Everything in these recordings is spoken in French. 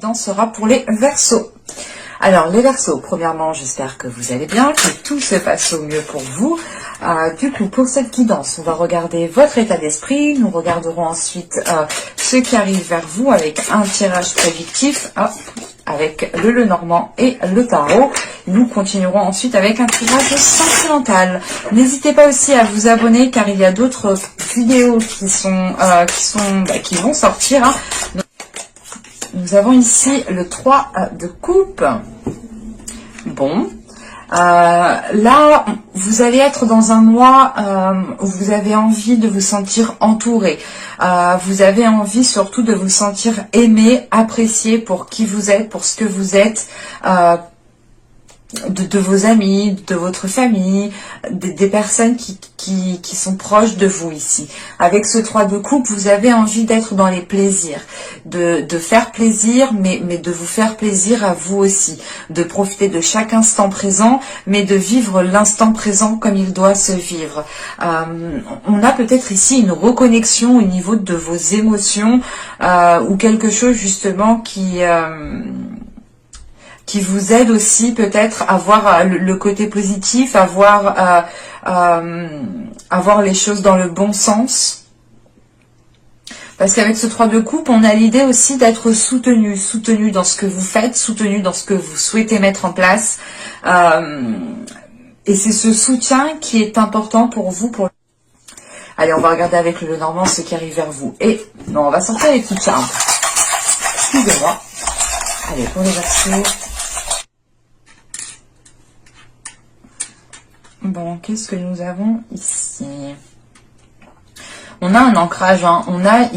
guidance sera pour les Verseaux. Alors les Verseaux, premièrement, j'espère que vous allez bien, que tout se passe au mieux pour vous. Du coup, pour cette guidance, on va regarder votre état d'esprit. Nous regarderons ensuite ce qui arrive vers vous avec un tirage prédictif, avec le Lenormand et le tarot. Nous continuerons ensuite avec un tirage sentimental. N'hésitez pas aussi à vous abonner car il y a d'autres vidéos qui vont sortir. Nous avons ici le 3 de coupe. Bon. Là, vous allez être dans un mois où vous avez envie de vous sentir entouré. Vous avez envie surtout de vous sentir aimé, apprécié pour qui vous êtes, pour ce que vous êtes, de vos amis, de votre famille, des personnes qui sont proches de vous ici. Avec ce 3 de coupe, vous avez envie d'être dans les plaisirs, de faire plaisir, mais de vous faire plaisir à vous aussi, de profiter de chaque instant présent, mais de vivre l'instant présent comme il doit se vivre. On a peut-être ici une reconnexion au niveau de vos émotions ou quelque chose justement qui vous aide aussi peut-être à voir le côté positif, à voir les choses dans le bon sens. Parce qu'avec ce 3 de coupe, on a l'idée aussi d'être soutenu dans ce que vous faites, soutenu dans ce que vous souhaitez mettre en place. Et c'est ce soutien qui est important pour vous. Allez, on va regarder avec le Lenormand ce qui arrive vers vous. Et non, on va sortir les petites cartes. Excusez-moi. Allez, pour les Verseaux. Bon, qu'est-ce que nous avons ici? On a un ancrage, on a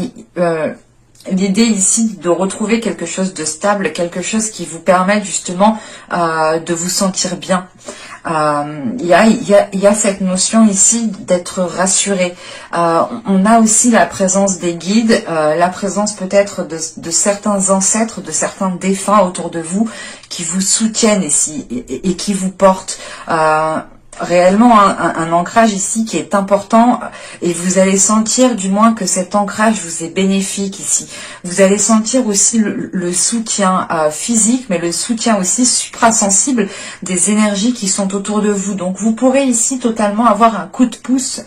l'idée ici de retrouver quelque chose de stable, quelque chose qui vous permet justement de vous sentir bien. Il y a cette notion ici d'être rassuré. On a aussi la présence des guides, la présence peut-être de certains ancêtres, de certains défunts autour de vous qui vous soutiennent ici et qui vous portent. Réellement un ancrage ici qui est important et vous allez sentir du moins que cet ancrage vous est bénéfique ici. Vous allez sentir aussi le soutien physique mais le soutien aussi suprasensible des énergies qui sont autour de vous. Donc vous pourrez ici totalement avoir un coup de pouce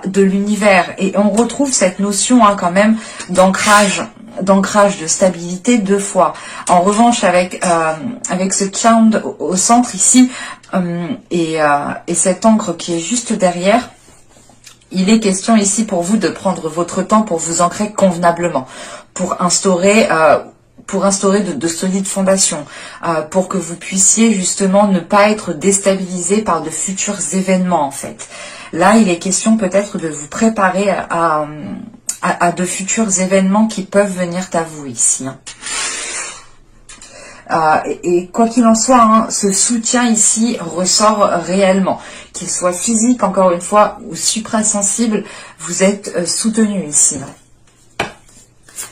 de l'univers et on retrouve cette notion quand même d'ancrage, de stabilité 2 fois. En revanche, avec ce Charmed au centre ici et cette encre qui est juste derrière, il est question ici pour vous de prendre votre temps pour vous ancrer convenablement, pour instaurer de solides fondations, pour que vous puissiez justement ne pas être déstabilisé par de futurs événements en fait. Là, il est question peut-être de vous préparer à de futurs événements qui peuvent venir à vous ici. Et quoi qu'il en soit, ce soutien ici ressort réellement. Qu'il soit physique, encore une fois, ou suprasensible, vous êtes soutenu ici.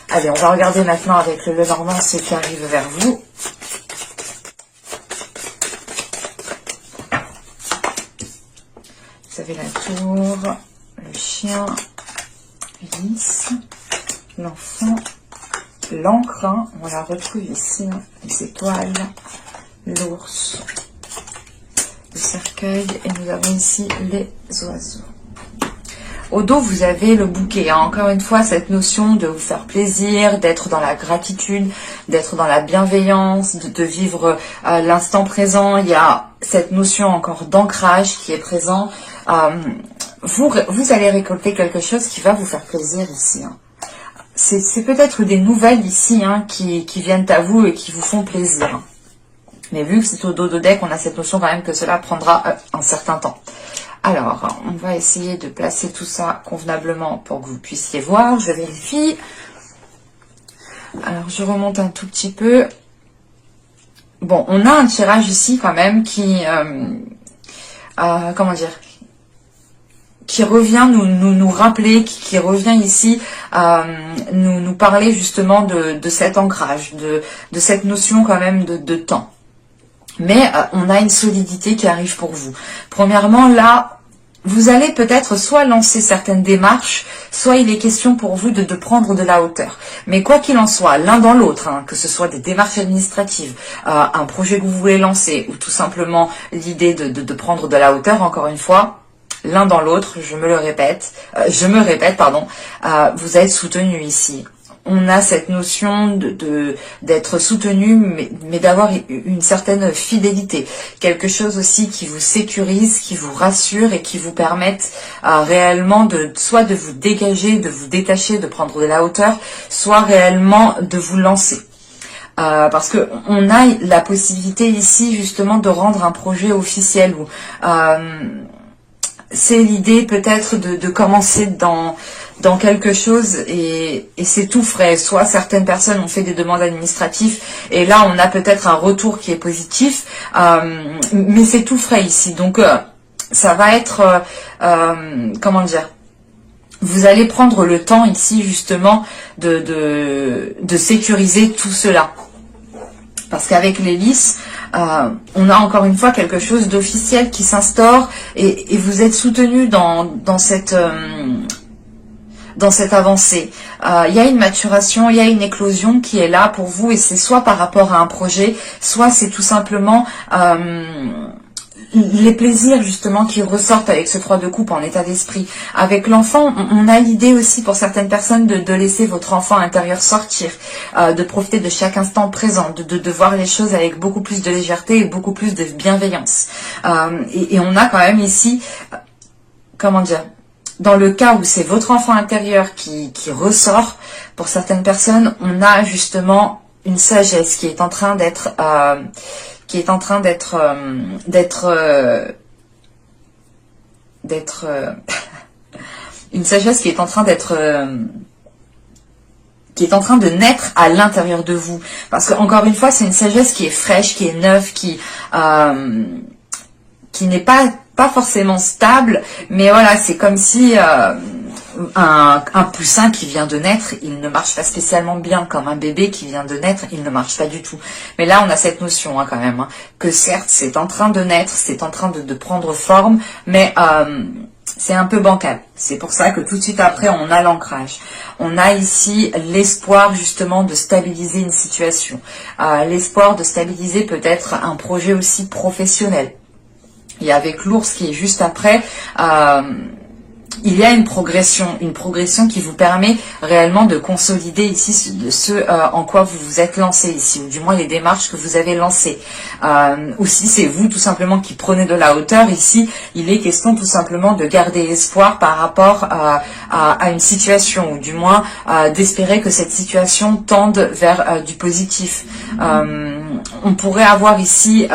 Allez, on va regarder maintenant avec le Lenormand ce qui arrive vers vous. Vous avez la tour, le chien, lys, l'enfant, l'encre, on la retrouve ici, les étoiles, l'ours, le cercueil et nous avons ici les oiseaux. Au dos, vous avez le bouquet. Encore une fois, cette notion de vous faire plaisir, d'être dans la gratitude, d'être dans la bienveillance, de vivre l'instant présent. Il y a cette notion encore d'ancrage qui est présent. Vous allez récolter quelque chose qui va vous faire plaisir ici. C'est peut-être des nouvelles ici qui viennent à vous et qui vous font plaisir. Mais vu que c'est au dos de deck, on a cette notion quand même que cela prendra un certain temps. Alors, on va essayer de placer tout ça convenablement pour que vous puissiez voir. Je vérifie. Alors, je remonte un tout petit peu. Bon, on a un tirage ici quand même qui... comment dire, qui revient nous rappeler, qui revient ici nous parler justement de cet ancrage, de cette notion quand même de temps. Mais on a une solidité qui arrive pour vous. Premièrement, là, vous allez peut-être soit lancer certaines démarches, soit il est question pour vous de prendre de la hauteur. Mais quoi qu'il en soit, l'un dans l'autre, hein, que ce soit des démarches administratives, un projet que vous voulez lancer, ou tout simplement l'idée de prendre de la hauteur, encore une fois, l'un dans l'autre, je me répète, vous êtes soutenu ici. On a cette notion d'être soutenu, mais d'avoir une certaine fidélité. Quelque chose aussi qui vous sécurise, qui vous rassure et qui vous permette réellement soit de vous dégager, de vous détacher, de prendre de la hauteur, soit réellement de vous lancer. Parce que on a la possibilité ici justement de rendre un projet officiel. C'est l'idée peut-être de commencer dans quelque chose et c'est tout frais. Soit certaines personnes ont fait des demandes administratives et là on a peut-être un retour qui est positif, mais c'est tout frais ici. Donc ça va être, comment dire, vous allez prendre le temps ici justement de sécuriser tout cela. Parce qu'avec l'hélice, on a encore une fois quelque chose d'officiel qui s'instaure et vous êtes soutenu dans cette avancée. Il y a une maturation, il y a une éclosion qui est là pour vous et c'est soit par rapport à un projet, soit c'est tout simplement les plaisirs justement qui ressortent avec ce 3 de coupe en état d'esprit. Avec l'enfant, on a l'idée aussi pour certaines personnes de laisser votre enfant intérieur sortir, de profiter de chaque instant présent, de voir les choses avec beaucoup plus de légèreté et beaucoup plus de bienveillance. Et on a quand même ici, comment dire, dans le cas où c'est votre enfant intérieur qui ressort, pour certaines personnes, on a justement une sagesse qui est en train d'être une sagesse qui est en train de naître à l'intérieur de vous. Parce que encore une fois, c'est une sagesse qui est fraîche, qui est neuve, qui n'est pas forcément stable, mais voilà, c'est comme si un poussin qui vient de naître, il ne marche pas spécialement bien, comme un bébé qui vient de naître, il ne marche pas du tout. Mais là, on a cette notion quand même, que certes, c'est en train de naître, c'est en train de prendre forme, mais c'est un peu bancal. C'est pour ça que tout de suite après, on a l'ancrage. On a ici l'espoir justement de stabiliser une situation, l'espoir de stabiliser peut-être un projet aussi professionnel. Et avec l'ours qui est juste après, il y a une progression qui vous permet réellement de consolider ici ce en quoi vous vous êtes lancé ici, ou du moins les démarches que vous avez lancées. Ou si c'est vous tout simplement qui prenez de la hauteur, ici il est question tout simplement de garder espoir par rapport à une situation, ou du moins d'espérer que cette situation tende vers du positif. On pourrait avoir ici...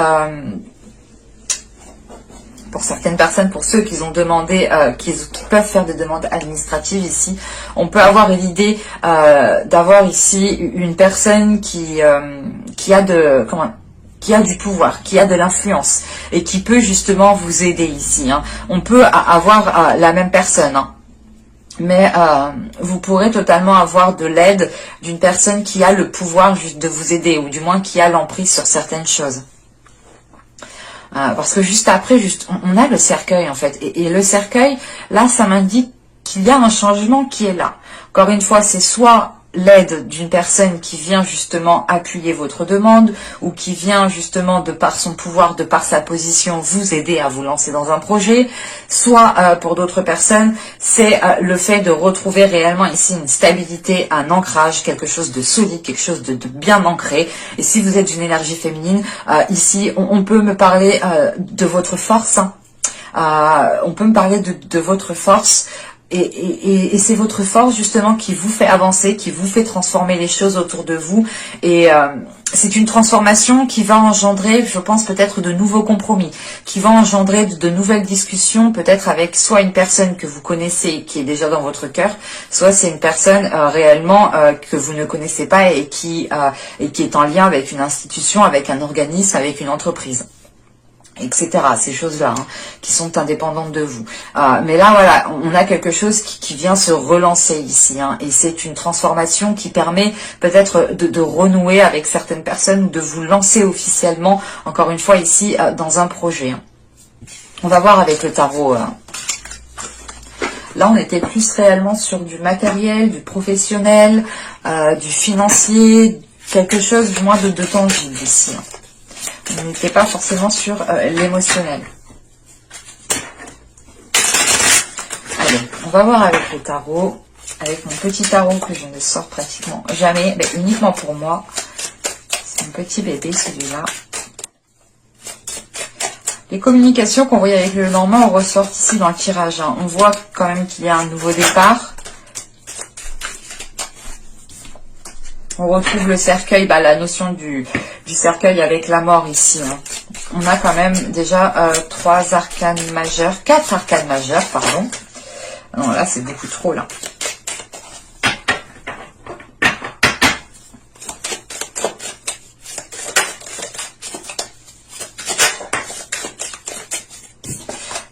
pour certaines personnes, pour ceux qui ont demandé, qui peuvent faire des demandes administratives ici, on peut avoir l'idée d'avoir ici une personne qui a du pouvoir, qui a de l'influence et qui peut justement vous aider ici. On peut avoir la même personne, mais vous pourrez totalement avoir de l'aide d'une personne qui a le pouvoir juste de vous aider, ou du moins qui a l'emprise sur certaines choses. Parce que juste après, on a le cercueil en fait. Et le cercueil, là, ça m'indique qu'il y a un changement qui est là. Encore une fois, c'est soit l'aide d'une personne qui vient justement appuyer votre demande, ou qui vient justement de par son pouvoir, de par sa position, vous aider à vous lancer dans un projet, soit pour d'autres personnes, c'est le fait de retrouver réellement ici une stabilité, un ancrage, quelque chose de solide, quelque chose de bien ancré. Et si vous êtes d'une énergie féminine, ici on peut me parler de votre force, on peut me parler de votre force. Et c'est votre force justement qui vous fait avancer, qui vous fait transformer les choses autour de vous. Et c'est une transformation qui va engendrer, je pense, peut-être de nouveaux compromis, qui va engendrer de nouvelles discussions, peut-être avec soit une personne que vous connaissez, qui est déjà dans votre cœur, soit c'est une personne réellement que vous ne connaissez pas et qui est en lien avec une institution, avec un organisme, avec une entreprise, etc. Ces choses-là qui sont indépendantes de vous. Mais là, voilà, on a quelque chose qui vient se relancer ici. Et c'est une transformation qui permet peut-être de renouer avec certaines personnes, ou de vous lancer officiellement, encore une fois ici, dans un projet. On va voir avec le tarot Là, on était plus réellement sur du matériel, du professionnel, du financier, quelque chose du moins de tangible ici. On n'était pas forcément sur l'émotionnel. Allez, on va voir avec le tarot, avec mon petit tarot que je ne sors pratiquement jamais, mais uniquement pour moi. C'est un petit bébé celui-là. Les communications qu'on voyait avec le Normand ressortent ici dans le tirage. On voit quand même qu'il y a un nouveau départ. On retrouve le cercueil, la notion du cercueil avec la mort ici. On a quand même déjà 3 arcanes majeures, 4 arcanes majeures, pardon. Non, là c'est beaucoup trop là.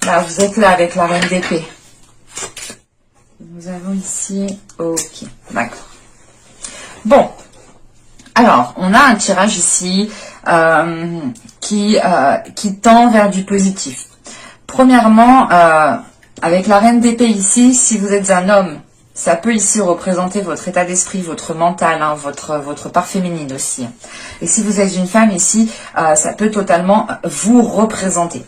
Là, vous êtes là avec la reine d'épée. Nous avons ici... Ok, d'accord. Bon, alors, on a un tirage ici qui tend vers du positif. Premièrement, avec la reine d'épée ici, si vous êtes un homme, ça peut ici représenter votre état d'esprit, votre mental, votre part féminine aussi. Et si vous êtes une femme ici, ça peut totalement vous représenter.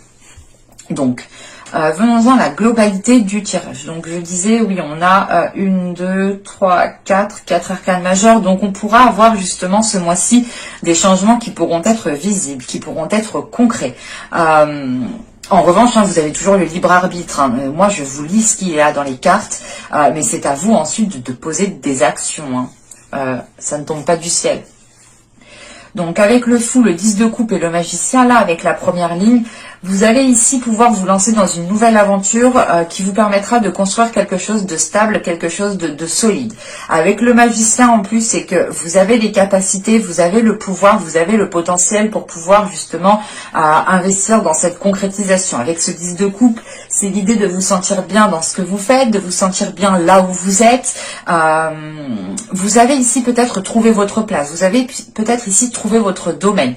Donc, venons-en à la globalité du tirage. Donc, je disais, oui, on a 1, 2, 3, 4 arcanes majeures. Donc, on pourra avoir justement ce mois-ci des changements qui pourront être visibles, qui pourront être concrets. En revanche, vous avez toujours le libre arbitre. Moi, je vous lis ce qu'il y a dans les cartes, mais c'est à vous ensuite de poser des actions. Ça ne tombe pas du ciel. Donc, avec le fou, le 10 de coupe et le magicien, là, avec la première ligne, vous allez ici pouvoir vous lancer dans une nouvelle aventure qui vous permettra de construire quelque chose de stable, quelque chose de solide. Avec le magicien en plus, c'est que vous avez les capacités, vous avez le pouvoir, vous avez le potentiel pour pouvoir justement investir dans cette concrétisation. Avec ce 10 de coupe, c'est l'idée de vous sentir bien dans ce que vous faites, de vous sentir bien là où vous êtes. Vous avez ici peut-être trouvé votre place, vous avez peut-être ici trouvé votre domaine.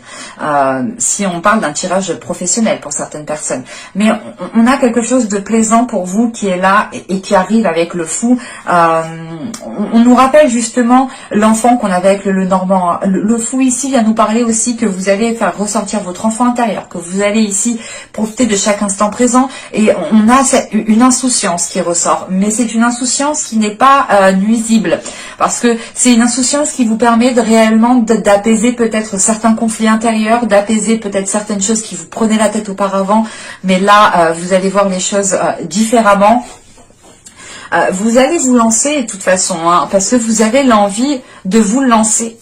Si on parle d'un tirage professionnel pour certaines personnes. Mais on a quelque chose de plaisant pour vous qui est là et qui arrive avec le fou. On nous rappelle justement l'enfant qu'on avait avec le Normand. Le fou ici vient nous parler aussi que vous allez faire ressortir votre enfant intérieur, que vous allez ici profiter de chaque instant présent. Et on a une insouciance qui ressort. Mais c'est une insouciance qui n'est pas nuisible. Parce que c'est une insouciance qui vous permet réellement d'apaiser peut-être certains conflits intérieurs, d'apaiser peut-être certaines choses qui vous prenaient la tête auparavant, mais là, vous allez voir les choses différemment. Vous allez vous lancer de toute façon, parce que vous avez l'envie de vous lancer.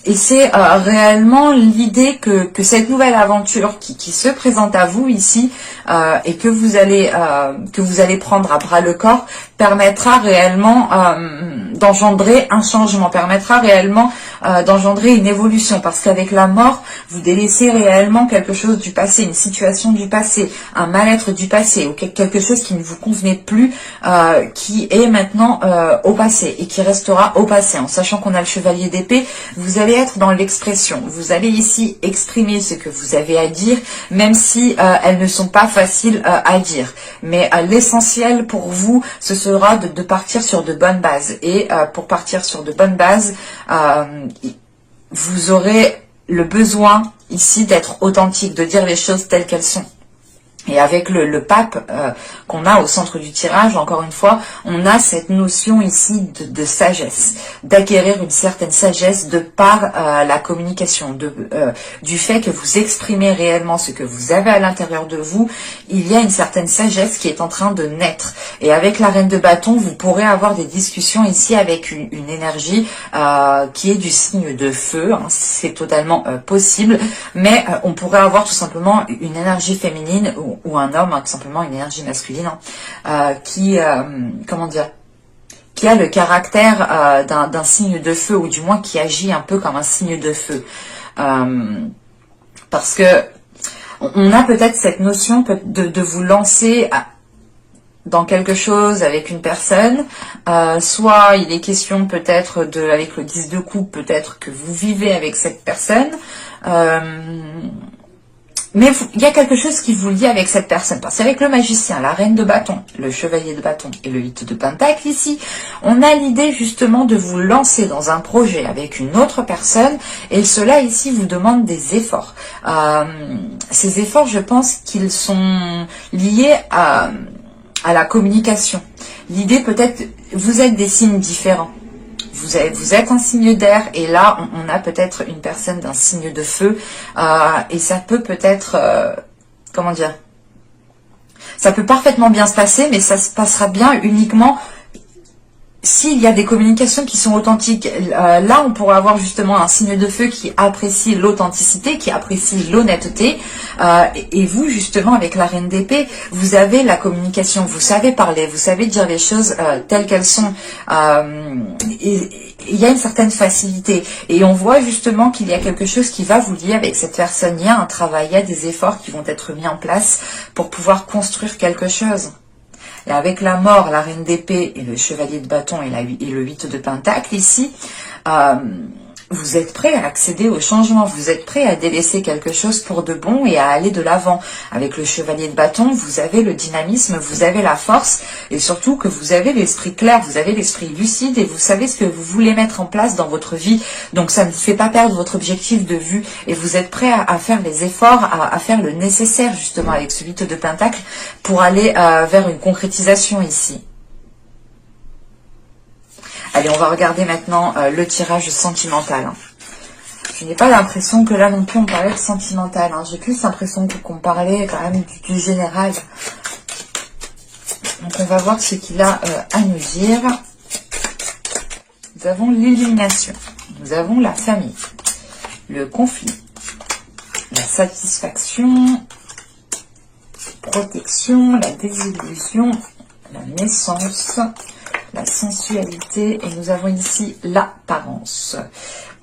Et c'est réellement l'idée que cette nouvelle aventure qui se présente à vous ici et que vous allez prendre à bras le corps permettra réellement d'engendrer un changement, permettra réellement d'engendrer une évolution, parce qu'avec la mort, vous délaissez réellement quelque chose du passé, une situation du passé, un mal-être du passé, ou quelque chose qui ne vous convenait plus, qui est maintenant au passé et qui restera au passé. En sachant qu'on a le chevalier d'épée, vous allez être dans l'expression, vous allez ici exprimer ce que vous avez à dire, même si elles ne sont pas faciles à dire. Mais l'essentiel pour vous, ce sera de partir sur de bonnes bases. Et pour partir sur de bonnes bases, vous aurez le besoin ici d'être authentique, de dire les choses telles qu'elles sont. Et avec le pape qu'on a au centre du tirage, encore une fois, on a cette notion ici de sagesse, d'acquérir une certaine sagesse de par la communication, du fait que vous exprimez réellement ce que vous avez à l'intérieur de vous. Il y a une certaine sagesse qui est en train de naître. Et avec la reine de bâton, vous pourrez avoir des discussions ici avec une énergie qui est du signe de feu. C'est totalement possible, mais on pourrait avoir tout simplement une énergie féminine ou un homme, tout simplement une énergie masculine, qui a le caractère d'un signe de feu, ou du moins qui agit un peu comme un signe de feu. Parce que on a peut-être cette notion de vous lancer dans quelque chose avec une personne, soit il est question peut-être avec le 10 de coupe, peut-être que vous vivez avec cette personne, Mais il y a quelque chose qui vous lie avec cette personne. Parce qu'avec le magicien, la reine de bâton, le chevalier de bâton et le 8 de pentacle ici, on a l'idée justement de vous lancer dans un projet avec une autre personne. Et cela ici vous demande des efforts. Ces efforts, je pense qu'ils sont liés à la communication. L'idée peut-être, vous êtes des signes différents. Vous êtes un signe d'air et là on a peut-être une personne d'un signe de feu et ça peut peut-être, comment dire, ça peut parfaitement bien se passer, mais ça se passera bien uniquement s'il y a des communications qui sont authentiques. Là on pourrait avoir justement un signe de feu qui apprécie l'authenticité, qui apprécie l'honnêteté, et vous justement avec la reine d'épée, vous avez la communication, vous savez parler, vous savez dire les choses telles qu'elles sont, et il y a une certaine facilité, et on voit justement qu'il y a quelque chose qui va vous lier avec cette personne. Il y a un travail, il y a des efforts qui vont être mis en place pour pouvoir construire quelque chose. Et avec la mort, la reine d'épée et le chevalier de bâton et le 8 de pentacle ici, vous êtes prêt à accéder au changement, vous êtes prêt à délaisser quelque chose pour de bon et à aller de l'avant. Avec le chevalier de bâton, vous avez le dynamisme, vous avez la force et surtout que vous avez l'esprit clair, vous avez l'esprit lucide et vous savez ce que vous voulez mettre en place dans votre vie. Donc ça ne vous fait pas perdre votre objectif de vue et vous êtes prêt à faire les efforts, à faire le nécessaire justement avec ce 8 de pentacle pour aller vers une concrétisation ici. Allez, on va regarder maintenant le tirage sentimental. Je n'ai pas l'impression que là non plus on parlait de sentimental. J'ai plus l'impression qu'on parlait quand même du général. Donc on va voir ce qu'il a à nous dire. Nous avons l'illumination. Nous avons la famille. Le conflit. La satisfaction. Protection. La désillusion. La naissance. La sensualité, et nous avons ici l'apparence.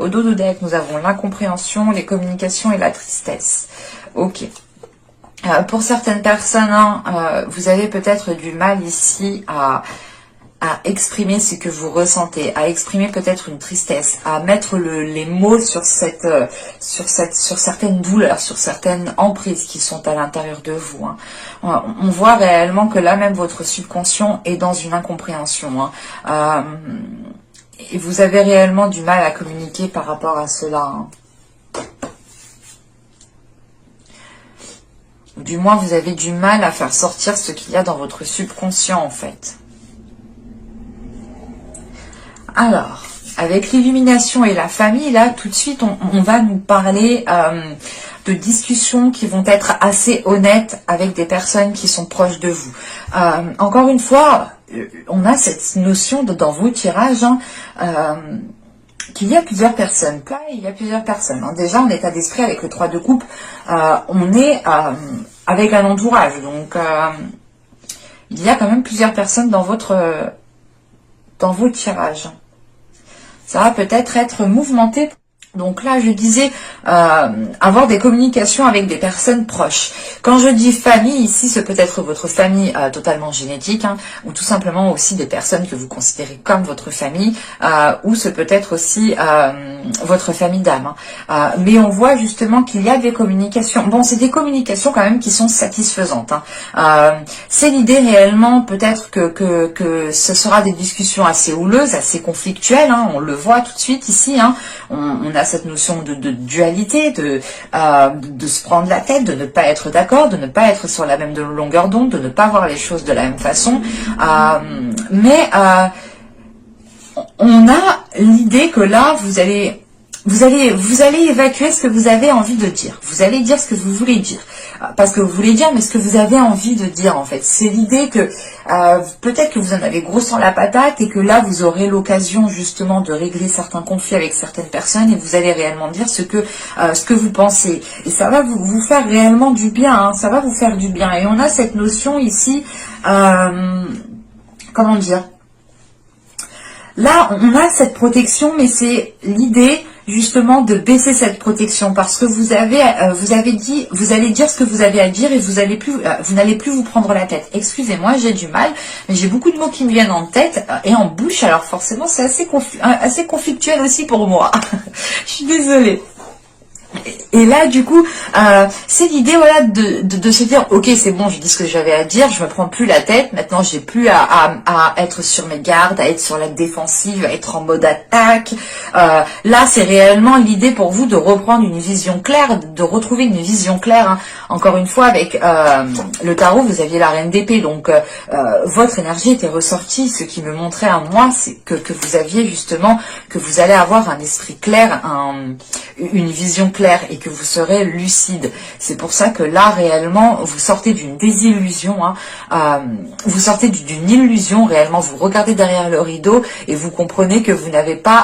Au dos de deck, nous avons l'incompréhension, les communications et la tristesse. Ok. Pour certaines personnes, vous avez peut-être du mal ici à exprimer ce que vous ressentez, à exprimer peut-être une tristesse, à mettre les mots sur certaines douleurs, sur certaines emprises qui sont à l'intérieur de vous. On voit réellement que là même votre subconscient est dans une incompréhension. Et vous avez réellement du mal à communiquer par rapport à cela. Ou du moins vous avez du mal à faire sortir ce qu'il y a dans votre subconscient en fait. Alors, avec l'illumination et la famille, là, tout de suite, on va nous parler de discussions qui vont être assez honnêtes avec des personnes qui sont proches de vous. Encore une fois, on a cette notion dans vos tirages qu'il y a plusieurs personnes. Là, il y a plusieurs personnes. Déjà, en état d'esprit, avec le 3 de coupe, on est avec un entourage. Donc, il y a quand même plusieurs personnes dans vos tirages. Ça va peut-être être mouvementé. Donc là, je disais avoir des communications avec des personnes proches. Quand je dis famille, ici, ce peut être votre famille totalement génétique, ou tout simplement aussi des personnes que vous considérez comme votre famille, ou ce peut être aussi votre famille d'âme. Mais on voit justement qu'il y a des communications. Bon, c'est des communications quand même qui sont satisfaisantes. C'est l'idée réellement, peut-être que ce sera des discussions assez houleuses, assez conflictuelles. On le voit tout de suite ici. On a cette notion de dualité, de se prendre la tête, de ne pas être d'accord, de ne pas être sur la même longueur d'onde, de ne pas voir les choses de la même façon. Mais on a l'idée que là, vous allez évacuer ce que vous avez envie de dire. Vous allez dire ce que vous voulez dire. Parce que vous voulez dire, mais ce que vous avez envie de dire, en fait. C'est l'idée que peut-être que vous en avez gros sur la patate et que là, vous aurez l'occasion, justement, de régler certains conflits avec certaines personnes et vous allez réellement dire ce que vous pensez. Et ça va vous faire réellement du bien, ça va vous faire du bien. Et on a cette notion ici, comment dire ? Là, on a cette protection, mais c'est l'idée justement de baisser cette protection parce que vous allez dire ce que vous avez à dire et vous n'allez plus vous prendre la tête. Excusez-moi, j'ai du mal, mais j'ai beaucoup de mots qui me viennent en tête et en bouche, alors forcément c'est assez conflictuel aussi pour moi. Je suis désolée. Et là, du coup, c'est l'idée, voilà, de se dire, ok, c'est bon, j'ai dit ce que j'avais à dire, je me prends plus la tête, maintenant j'ai plus à être sur mes gardes, à être sur la défensive, à être en mode attaque. Là, c'est réellement l'idée pour vous de reprendre une vision claire, de retrouver une vision claire. Hein. Encore une fois, avec le tarot, vous aviez la reine d'épée, donc votre énergie était ressortie. Ce qui me montrait à moi, c'est que vous aviez justement, que vous allez avoir un esprit clair, une vision claire, et que vous serez lucide. C'est pour ça que là, réellement, vous sortez d'une désillusion, hein, vous sortez d'une illusion, réellement, vous regardez derrière le rideau et vous comprenez que vous n'avez pas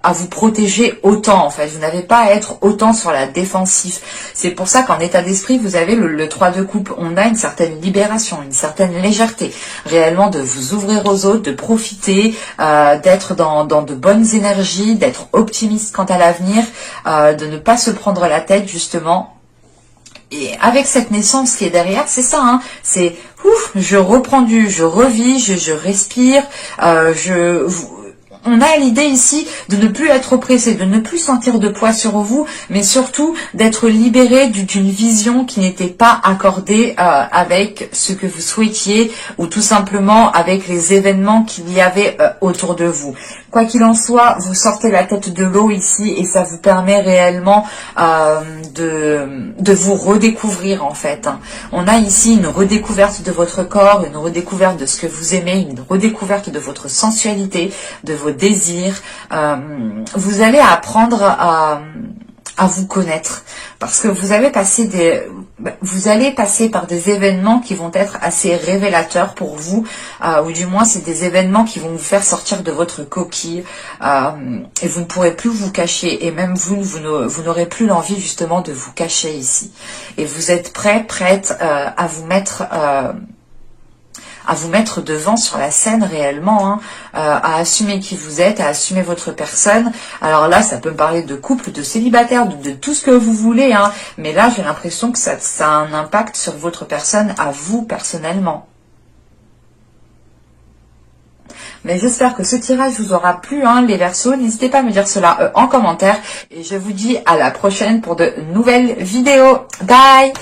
à vous protéger autant, en fait, vous n'avez pas à être autant sur la défensive. C'est pour ça qu'en état d'esprit, vous avez le 3 de coupe, on a une certaine libération, une certaine légèreté, réellement de vous ouvrir aux autres, de profiter, d'être dans de bonnes énergies, d'être optimiste quant à l'avenir, de ne pas se prendre la tête, justement. Et avec cette naissance qui est derrière, c'est ça, hein, c'est ouf, je reprends je revis, je respire, on a l'idée ici de ne plus être oppressé, de ne plus sentir de poids sur vous, mais surtout d'être libéré d'une vision qui n'était pas accordée avec ce que vous souhaitiez, ou tout simplement avec les événements qu'il y avait autour de vous. Quoi qu'il en soit, vous sortez la tête de l'eau ici, et ça vous permet réellement de vous redécouvrir, en fait. Hein. On a ici une redécouverte de votre corps, une redécouverte de ce que vous aimez, une redécouverte de votre sensualité, de vos désirs. Vous allez apprendre à vous connaître, parce que vous allez passer par des événements qui vont être assez révélateurs pour vous, ou du moins c'est des événements qui vont vous faire sortir de votre coquille, et vous ne pourrez plus vous cacher, et même vous n'aurez plus l'envie justement de vous cacher ici, et vous êtes prête à vous mettre devant sur la scène réellement, hein, à assumer qui vous êtes, à assumer votre personne. Alors là, ça peut me parler de couple, de célibataire, de tout ce que vous voulez, hein, mais là, j'ai l'impression que ça a un impact sur votre personne, à vous personnellement. Mais j'espère que ce tirage vous aura plu, hein, les Verseaux. N'hésitez pas à me dire cela en commentaire, et je vous dis à la prochaine pour de nouvelles vidéos. Bye!